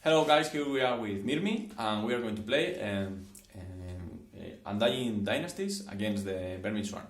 Hello guys, here we are with Mirmi and we are going to play Undying Dynasties against the Vermin Swarm.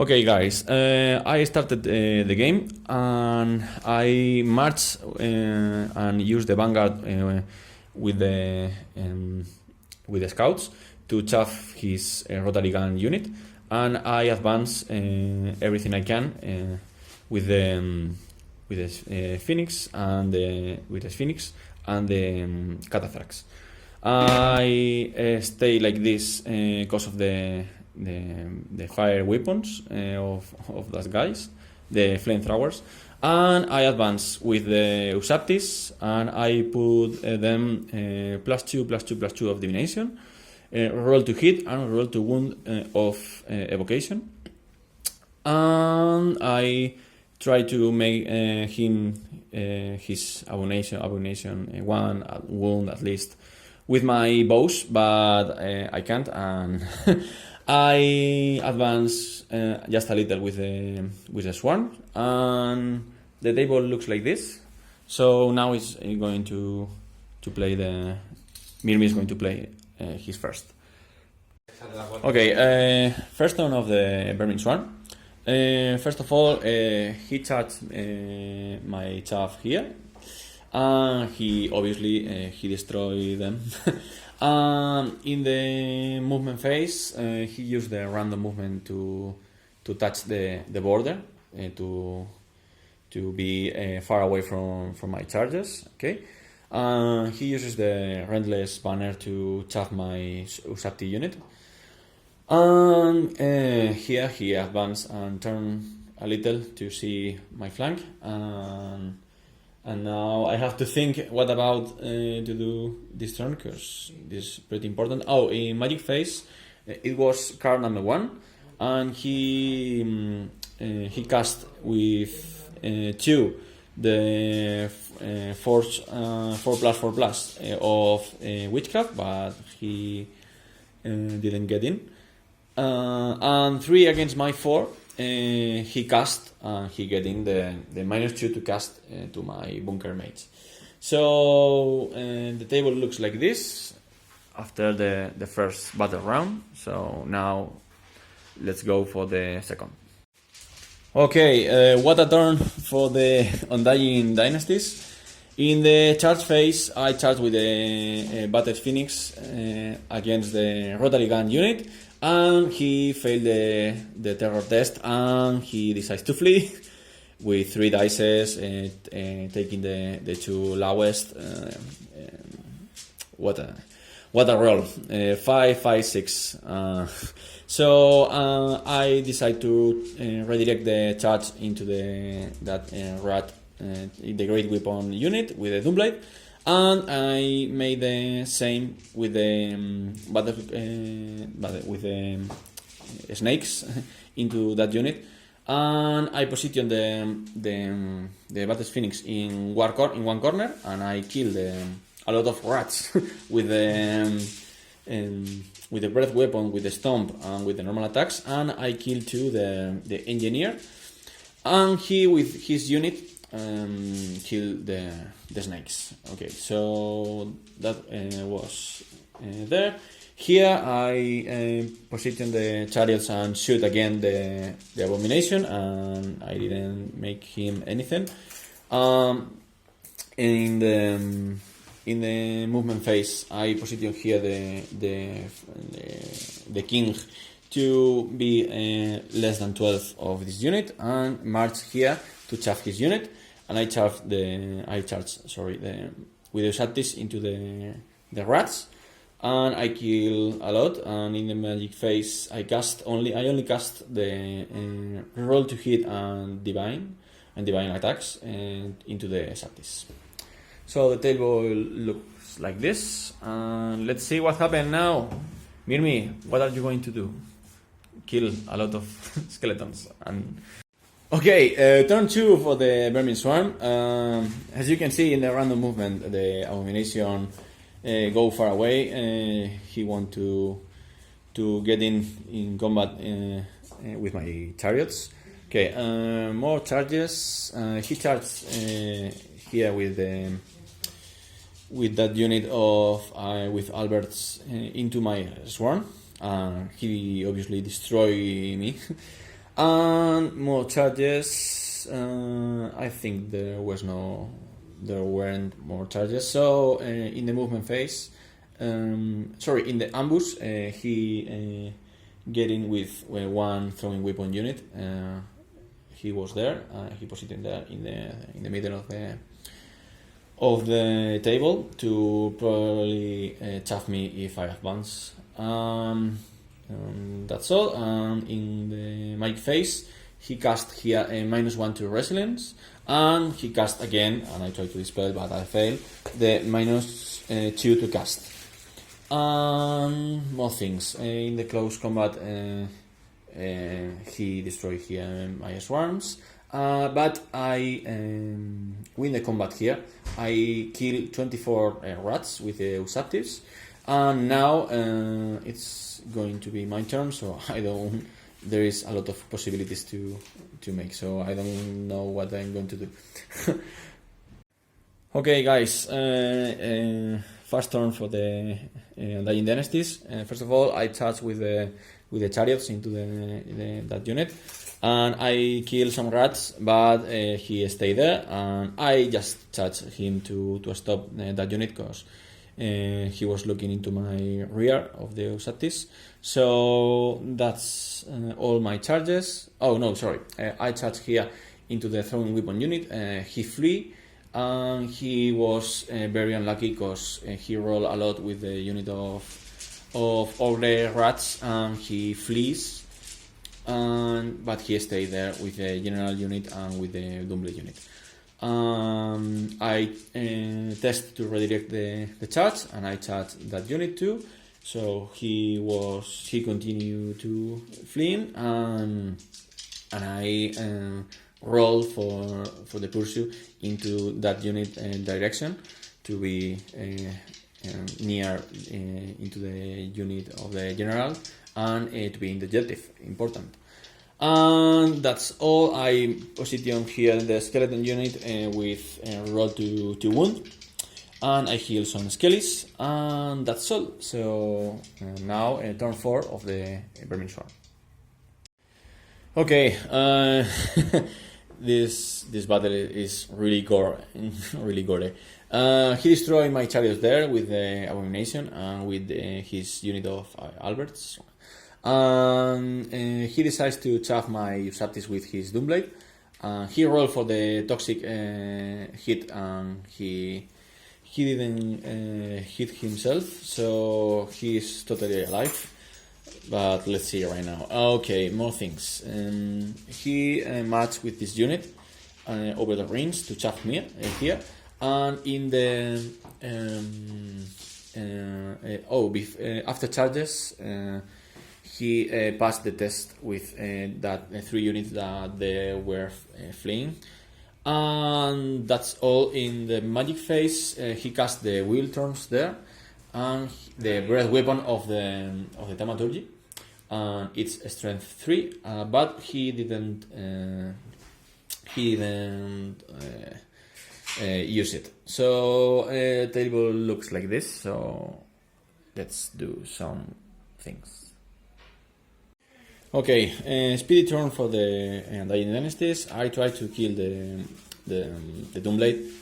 Okay guys, I started the game and I marched and used the vanguard with the scouts to chaff his rotary gun unit, and I advance everything I can with the phoenix and the cataphrax. I stay like this because of the fire weapons of those guys, the flamethrowers, and I advance with the Usaptis and I put them +2/+2/+2 of Divination, roll to hit and roll to wound of Evocation, and I try to make him his abomination 1 wound at least with my bows, but I can't, and I advance just a little with the swarm, and the table looks like this. So now it's going to play Mirmi is going to play his first. Okay, first turn of the Vermin Swarm. First of all, he charged my chaff here, and he obviously he destroyed them. In the movement phase, he used the random movement to touch the border, to be far away from my charges. Okay, he uses the Relentless Banner to chaff my Usapti unit, and here he advanced and turned a little to see my flank, and now I have to think what about to do this turn, because this is pretty important. Oh, in magic phase, it was card number 1, and he cast with 2 the 4+4+ of witchcraft, but he didn't get in, and 3 against my 4. He cast and he get in the -2 to cast to my bunker mates. So the table looks like this after the first battle round. So now let's go for the second. Okay, what a turn for the Undying Dynasties. In the charge phase, I charged with the Battered Phoenix against the rotary gun unit, and he failed the terror test, and he decides to flee with 3 dices, taking the 2 lowest. What a roll! 5, 5, 6. So I decide to redirect the charge into that rat, the Great Weapon unit with the Doomblade, and I made the same with the snakes into that unit, and I position the Battle Phoenix in one corner, and I kill a lot of rats with the breath weapon, with the stomp, and with the normal attacks, and I kill too the engineer, and he with his unit kill the snakes. Okay, so that was there. Here I position the chariots and shoot again the abomination, and I didn't make him anything. In the movement phase, I position here the king to be less than 12 of this unit, and march here to chaff his unit, and I charge with the Usattis into the rats, and I kill a lot. And in the magic phase, I only cast the roll to hit and divine attacks into the Usattis. So the table looks like this. Let's see what happened now. Mirmi, what are you going to do? Kill a lot of skeletons. Okay, turn 2 for the Vermin Swarm. As you can see in the random movement, the abomination go far away. He want to get in combat with my chariots. Okay, more charges. He charged here with that unit of with Alberts into my swarm. He obviously destroy me. And more charges. I think there weren't more charges. So in the movement phase, in the ambush, he get in with one throwing weapon unit. He was there. He positioned there in the middle of the table to probably chaff me if I advance. That's all. In the magic phase, he cast here a -1 to resilience, and he cast again, and I tried to dispel but I failed, the -2 to cast. More things. In the close combat, he destroyed here my swarms, but I win the combat here. I kill 24 rats with the Usattis, and now it's going to be my turn, so there is a lot of possibilities to make, so I don't know what I'm going to do. Okay, guys, first turn for the Undying Dynasties. First of all, I charge with the chariots into that unit, and I kill some rats, but he stayed there, and I just charge him to stop that unit because he was looking into my rear of the Usattis. So that's all my charges. Oh no, sorry. I charged here into the throwing weapon unit. He flee, and he was very unlucky because he rolled a lot with the unit of all the rats, and he flees. But he stayed there with the general unit and with the Dumbledore unit. I test to redirect the charge, and I charge that unit too. So he continued to flee, and I roll for the pursuit into that unit direction to be near into the unit of the general, and to be in the objective. Important. And that's all. I position here the skeleton unit with roll to wound, and I heal some skellies, and that's all. So now turn 4 of the Vermin Swarm. Okay, this battle is really really gory. He destroyed my chariots there with the abomination and with his unit of Alberts. He decides to chaff my Usattis with his Doomblade. He rolled for the toxic hit, and he didn't hit himself, so he's totally alive. But let's see right now. Okay, more things. He matched with this unit over the rings to chaff me here, and in the after charges. he passed the test with that 3 units that they were fleeing. And that's all. In the magic phase, he cast the wheel turns there, and the breath weapon of the thaumaturgy, and it's strength 3, but he didn't use it. So table looks like this. So let's do some things. Okay, speedy turn for the Undying Dynasties. I try to kill the Doomblade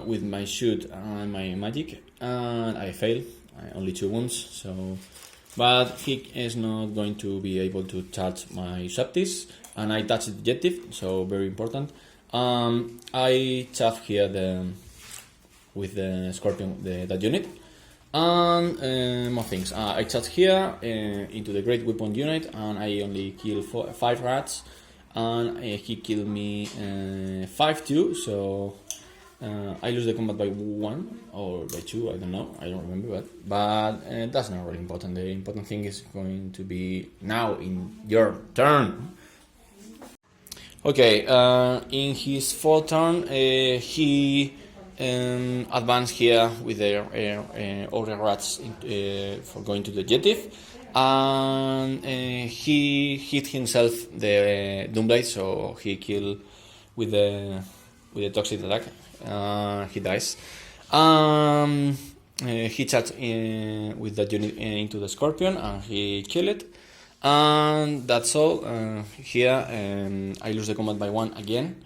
with my shoot and my magic, and I fail. Only 2 wounds. So, but he is not going to be able to charge my Subtis, and I touch the objective. So very important. I chaff here with the Scorpion that unit. And more things. I charge here into the great weapon unit, and I only kill 5 rats, and he killed me 5 too. So I lose the combat by 1 or by 2. I don't know. I don't remember, but that's not really important. The important thing is going to be now in your turn. Okay. In his 4th turn, he advance here with the Ogre Rats for going to the objective, and he hit himself the Doomblade, so he killed with the toxic attack. He dies. He charged with that unit into the Scorpion, and he killed it. And that's all. Here I lose the combat by 1 again.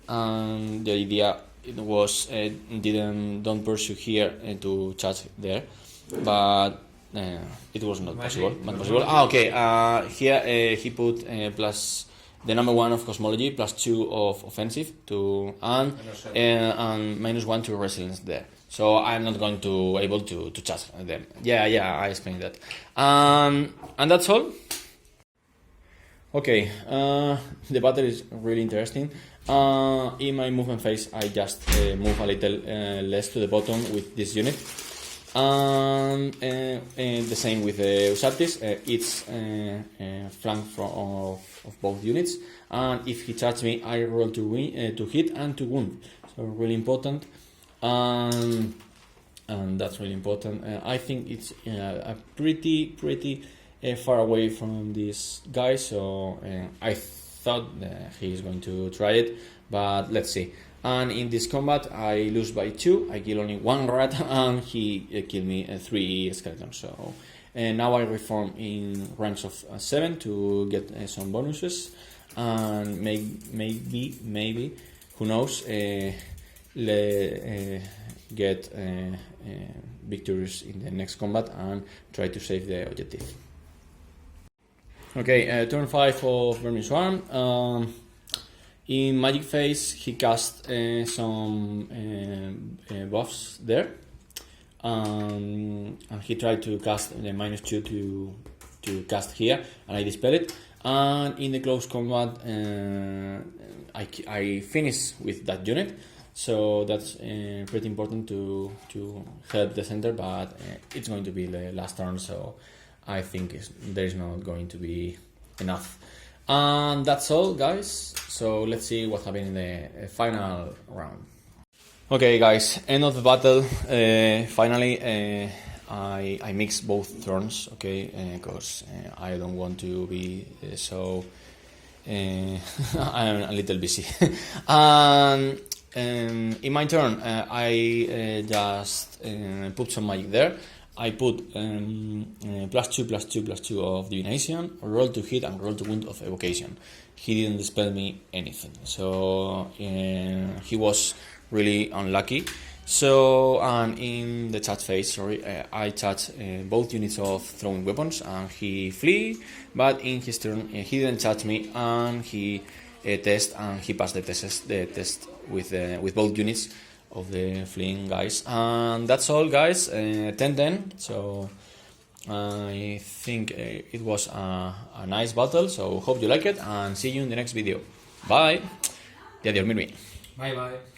The idea it was don't pursue here to charge there, but it was not possible. Okay. Here he put plus the number 1 of cosmology, plus 2 of offensive to and -1 to resilience there. So I'm not going to able to charge them. Yeah, I explained that. And that's all. Okay, the battle is really interesting. In my movement phase, I just move a little less to the bottom with this unit. And the same with the Usaptis. It's flank of both units. And if he charges me, I roll to hit and to wound. So really important. And that's really important. I think it's a pretty far away from this guy, so I thought that he is going to try it, but let's see. And in this combat I lose by 2, I kill only 1 rat, and he killed me 3 skeletons. So now I reform in ranks of 7 to get some bonuses, and maybe who knows, get victorious in the next combat and try to save the objective. Okay, turn 5 of Vermin Swarm. In magic phase, he cast some buffs there, and he tried to cast the -2 to cast here, and I dispel it. And in the close combat, I finish with that unit, so that's pretty important to help the center, but it's going to be the last turn, so I think there's not going to be enough. And that's all, guys. So let's see what happened in the final round. Okay, guys, end of the battle. Finally, I mixed both turns, okay, because I don't want to be so... I'm a little busy. And in my turn, I just put some magic there. I put +2/+2/+2 of Divination, roll to hit and roll to wound of Evocation. He didn't dispel me anything, so he was really unlucky. So, and in the charge phase, I charged both units of throwing weapons, and he flee. But in his turn, he didn't charge me, and he test, and he passed the test with both units of the fleeing guys. And that's all, guys. 10-10. So I think it was a nice battle. So hope you like it, and see you in the next video. Bye. Adiós, Mirmi. Bye bye.